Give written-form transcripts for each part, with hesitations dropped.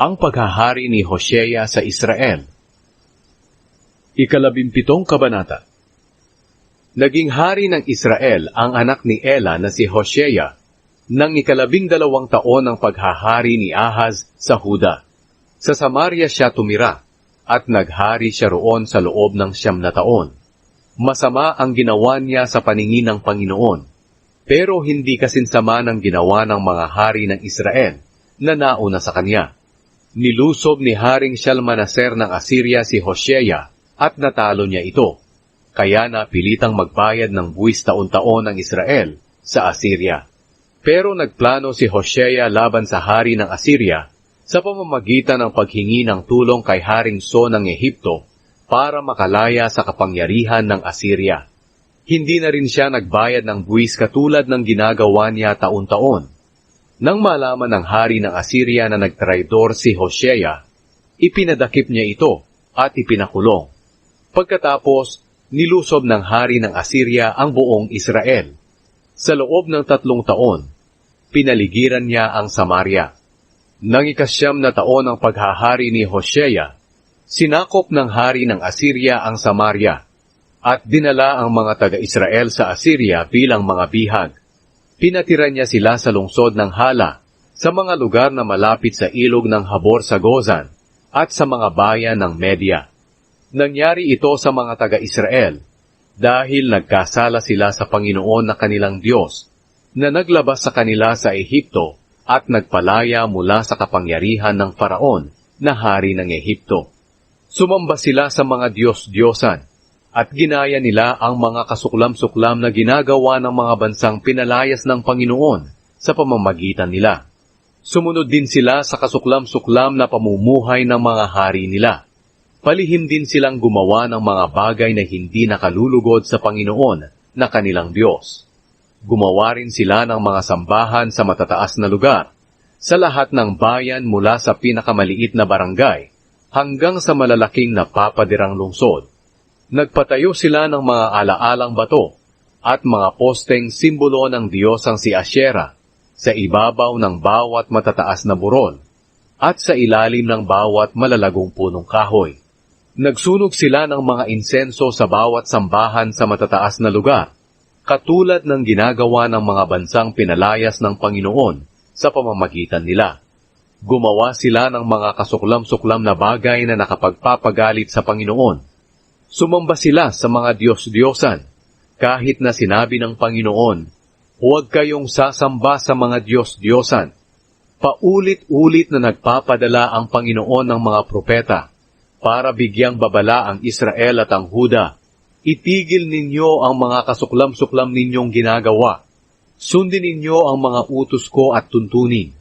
Ang paghahari ni Hosea sa Israel. 17 Kabanata. Naging hari ng Israel ang anak ni Ela na si Hosea nang 12 taon ng paghahari ni Ahaz sa Huda. Sa Samaria siya tumira at naghari siya roon sa loob ng 9 na taon. Masama ang ginawa niya sa paningin ng Panginoon, pero hindi kasinsama ng ginawa ng mga hari ng Israel na nauna sa kanya. Nilusob ni Haring Shalmaneser ng Assyria si Hosea at natalo niya ito, kaya napilitang magbayad ng buwis taon-taon ng Israel sa Assyria. Pero nagplano si Hosea laban sa hari ng Assyria sa pamamagitan ng paghingi ng tulong kay Haring So ng Ehipto para makalaya sa kapangyarihan ng Assyria. Hindi na rin siya nagbayad ng buwis katulad ng ginagawa niya taon-taon. Nang malaman ng hari ng Assyria na nagtraidor si Hosea, ipinadakip niya ito at ipinakulong. Pagkatapos, nilusob ng hari ng Assyria ang buong Israel. Sa loob ng 3 taon, pinaligiran niya ang Samaria. Nang 9 na taon ang paghahari ni Hosea, sinakop ng hari ng Assyria ang Samaria at dinala ang mga taga-Israel sa Assyria bilang mga bihag. Pinatira niya sila sa lungsod ng Hala, sa mga lugar na malapit sa ilog ng Habor sa Gozan, at sa mga bayan ng Media. Nangyari ito sa mga taga-Israel, dahil nagkasala sila sa Panginoon na kanilang Diyos, na naglabas sa kanila sa Ehipto, at nagpalaya mula sa kapangyarihan ng Faraon, na hari ng Ehipto. Sumamba sila sa mga Diyos-Diyosan, at ginaya nila ang mga kasuklam-suklam na ginagawa ng mga bansang pinalayas ng Panginoon sa pamamagitan nila. Sumunod din sila sa kasuklam-suklam na pamumuhay ng mga hari nila. Palihim din silang gumawa ng mga bagay na hindi nakalulugod sa Panginoon na kanilang Diyos. Gumawa rin sila ng mga sambahan sa matataas na lugar, sa lahat ng bayan mula sa pinakamaliit na barangay hanggang sa malalaking napapadirang lungsod. Nagpatayo sila ng mga alaalang bato at mga posteng simbolo ng Diyosang si Asyera sa ibabaw ng bawat matataas na burol at sa ilalim ng bawat malalagong punong kahoy. Nagsunog sila ng mga insenso sa bawat sambahan sa matataas na lugar, katulad ng ginagawa ng mga bansang pinalayas ng Panginoon sa pamamagitan nila. Gumawa sila ng mga kasuklam-suklam na bagay na nakapagpapagalit sa Panginoon. Sumamba sila sa mga Diyos-Diyosan, kahit na sinabi ng Panginoon, huwag kayong sasamba sa mga Diyos-Diyosan. Paulit-ulit na nagpapadala ang Panginoon ng mga propeta para bigyang babala ang Israel at ang Huda. Itigil ninyo ang mga kasuklam-suklam ninyong ginagawa. Sundin ninyo ang mga utos ko at tuntunin,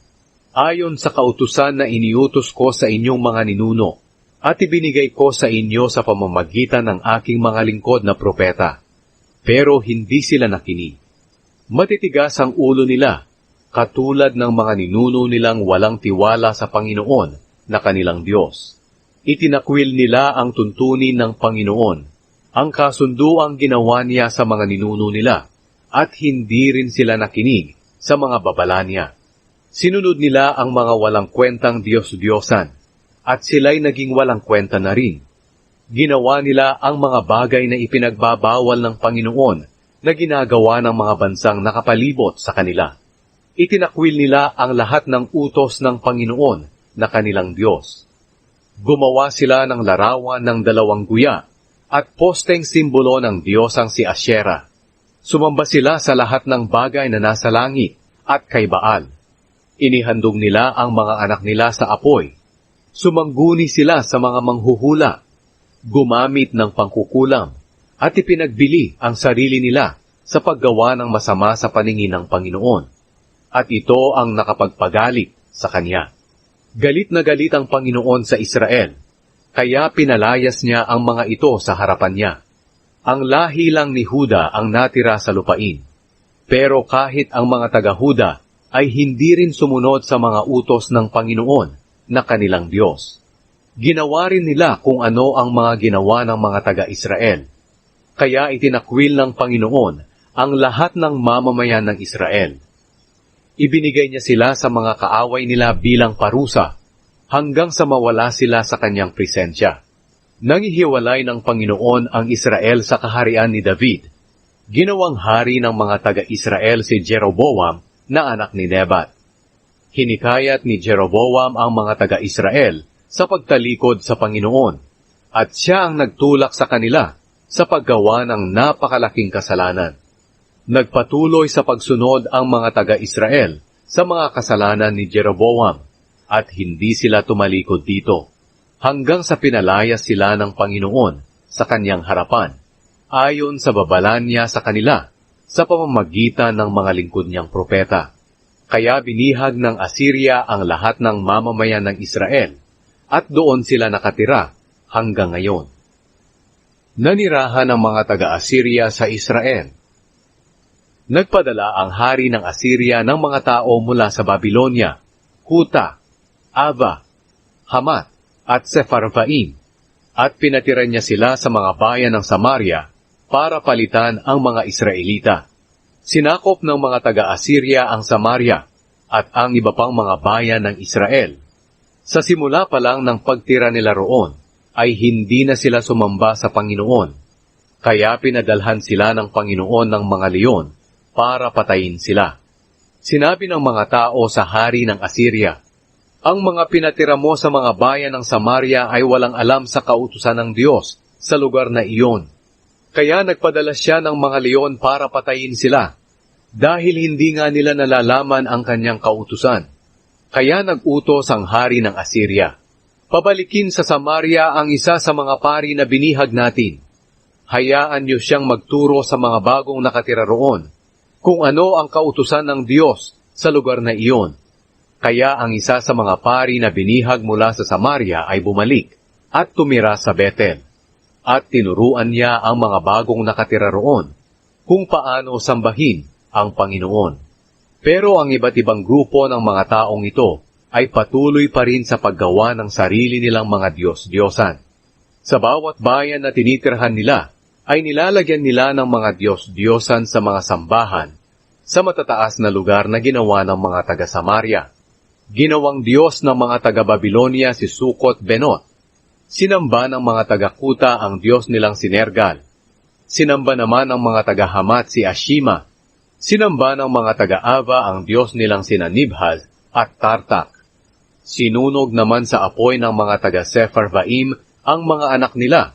ayon sa kautusan na iniutos ko sa inyong mga ninuno, at ibinigay ko sa inyo sa pamamagitan ng aking mga lingkod na propeta. Pero hindi sila nakinig. Matitigas ang ulo nila, katulad ng mga ninuno nilang walang tiwala sa Panginoon na kanilang Diyos. Itinakwil nila ang tuntunin ng Panginoon, ang kasunduang ginawa niya sa mga ninuno nila, at hindi rin sila nakinig sa mga babala niya. Sinunod nila ang mga walang kwentang Diyos-Diyosan, at sila'y naging walang kwenta na rin. Ginawa nila ang mga bagay na ipinagbabawal ng Panginoon na ginagawa ng mga bansang nakapalibot sa kanila. Itinakwil nila ang lahat ng utos ng Panginoon na kanilang Diyos. Gumawa sila ng larawan ng 2 guya at posteng simbolo ng Diyosang si Asyera. Sumamba sila sa lahat ng bagay na nasa langit at kay Baal. Inihandog nila ang mga anak nila sa apoy. Sumangguni sila sa mga manghuhula, gumamit ng pangkukulam, at ipinagbili ang sarili nila sa paggawa ng masama sa paningin ng Panginoon. At ito ang nakapagpagalit sa Kanya. Galit na galit ang Panginoon sa Israel, kaya pinalayas niya ang mga ito sa harapan niya. Ang lahi lang ni Huda ang natira sa lupain. Pero kahit ang mga taga-Huda ay hindi rin sumunod sa mga utos ng Panginoon na kanilang Diyos. Ginawa rin nila kung ano ang mga ginawa ng mga taga-Israel. Kaya itinakwil ng Panginoon ang lahat ng mamamayan ng Israel. Ibinigay niya sila sa mga kaaway nila bilang parusa, hanggang sa mawala sila sa kanyang presensya. Nangihiwalay ng Panginoon ang Israel sa kaharian ni David. Ginawang hari ng mga taga-Israel si Jeroboam na anak ni Nebat. Hinikayat ni Jeroboam ang mga taga-Israel sa pagtalikod sa Panginoon, at siya ang nagtulak sa kanila sa paggawa ng napakalaking kasalanan. Nagpatuloy sa pagsunod ang mga taga-Israel sa mga kasalanan ni Jeroboam, at hindi sila tumalikod dito, hanggang sa pinalayas sila ng Panginoon sa kanyang harapan, ayon sa babala niya sa kanila sa pamamagitan ng mga lingkod niyang propeta. Kaya binihag ng Assyria ang lahat ng mamamayan ng Israel, at doon sila nakatira hanggang ngayon. Nanirahan ng mga taga-Assyria sa Israel. Nagpadala ang hari ng Assyria ng mga tao mula sa Babylonia, Kuta, Ava, Hamat, at Sepharvaim, at pinatira niya sila sa mga bayan ng Samaria para palitan ang mga Israelita. Sinakop ng mga taga-Assyria ang Samaria at ang iba pang mga bayan ng Israel. Sa simula pa lang ng pagtira nila roon, ay hindi na sila sumamba sa Panginoon. Kaya pinadalhan sila ng Panginoon ng mga leon para patayin sila. Sinabi ng mga tao sa hari ng Assyria, "Ang mga pinatira mo sa mga bayan ng Samaria ay walang alam sa kautusan ng Diyos sa lugar na iyon. Kaya nagpadala siya ng mga leon para patayin sila, dahil hindi nga nila nalalaman ang kanyang kautusan. Kaya nag-utos ang hari ng Assyria, pabalikin sa Samaria ang isa sa mga pari na binihag natin. Hayaan niyo siyang magturo sa mga bagong nakatira roon, kung ano ang kautusan ng Diyos sa lugar na iyon." Kaya ang isa sa mga pari na binihag mula sa Samaria ay bumalik at tumira sa Bethel. At tinuruan niya ang mga bagong nakatira roon kung paano sambahin ang Panginoon. Pero ang iba't ibang grupo ng mga taong ito ay patuloy pa rin sa paggawa ng sarili nilang mga Diyos-Diyosan. Sa bawat bayan na tinitirhan nila, ay nilalagyan nila ng mga Diyos-Diyosan sa mga sambahan sa matataas na lugar na ginawa ng mga taga-Samaria. Ginawang Diyos ng mga taga-Babylonia si Sukot-Benot. Sinamba ng mga taga-Kuta ang Diyos nilang si Nergal. Sinamba naman ng mga taga-Hamat si Ashima. Sinamba ng mga taga-Ava ang Diyos nilang sina Nibhaz at Tartak. Sinunog naman sa apoy ng mga taga-Sepharvaim ang mga anak nila,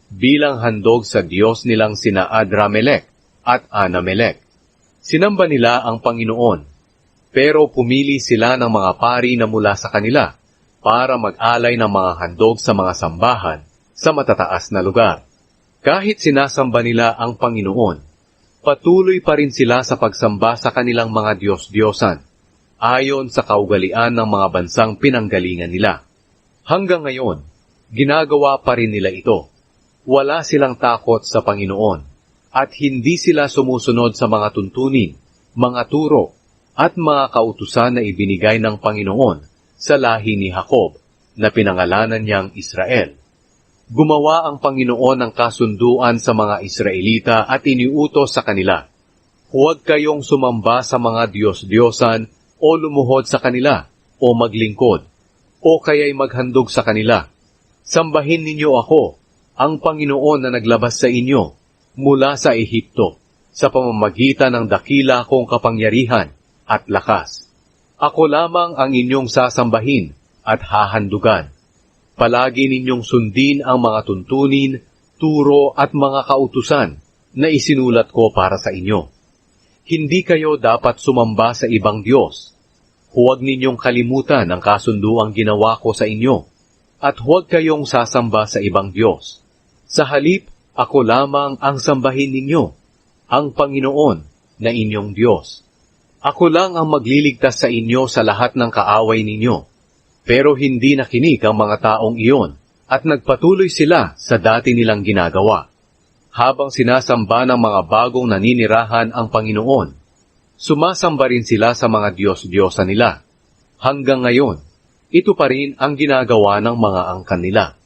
bilang handog sa Diyos nilang sina Adramelech at Anamelech. Sinamba nila ang Panginoon, pero pumili sila ng mga pari na mula sa kanila para mag-alay ng mga handog sa mga sambahan sa matataas na lugar. Kahit sinasamba nila ang Panginoon, patuloy pa rin sila sa pagsamba sa kanilang mga Diyos-Diyosan, ayon sa kaugalian ng mga bansang pinanggalingan nila. Hanggang ngayon, ginagawa pa rin nila ito. Wala silang takot sa Panginoon, at hindi sila sumusunod sa mga tuntunin, mga turo, at mga kautusan na ibinigay ng Panginoon sa lahi ni Jacob, na pinangalanan niyang Israel. Gumawa ang Panginoon ng kasunduan sa mga Israelita at iniutos sa kanila, "Huwag kayong sumamba sa mga Diyos-Diyosan o lumuhod sa kanila o maglingkod, o kaya'y maghandog sa kanila. Sambahin ninyo ako, ang Panginoon na naglabas sa inyo mula sa Ehipto, sa pamamagitan ng dakila kong kapangyarihan at lakas. Ako lamang ang inyong sasambahin at hahandugan. Palagi ninyong sundin ang mga tuntunin, turo at mga kautusan na isinulat ko para sa inyo. Hindi kayo dapat sumamba sa ibang Diyos. Huwag ninyong kalimutan ang kasunduang ginawa ko sa inyo, at huwag kayong sasamba sa ibang Diyos. Sa halip, ako lamang ang sambahin ninyo, ang Panginoon na inyong Diyos. Ako lang ang magliligtas sa inyo sa lahat ng kaaway ninyo." Pero hindi nakinig ang mga taong iyon, at nagpatuloy sila sa dati nilang ginagawa. Habang sinasamba ng mga bagong naninirahan ang Panginoon, sumasamba rin sila sa mga Diyos-Diyosan nila. Hanggang ngayon, ito pa rin ang ginagawa ng mga angkan nila.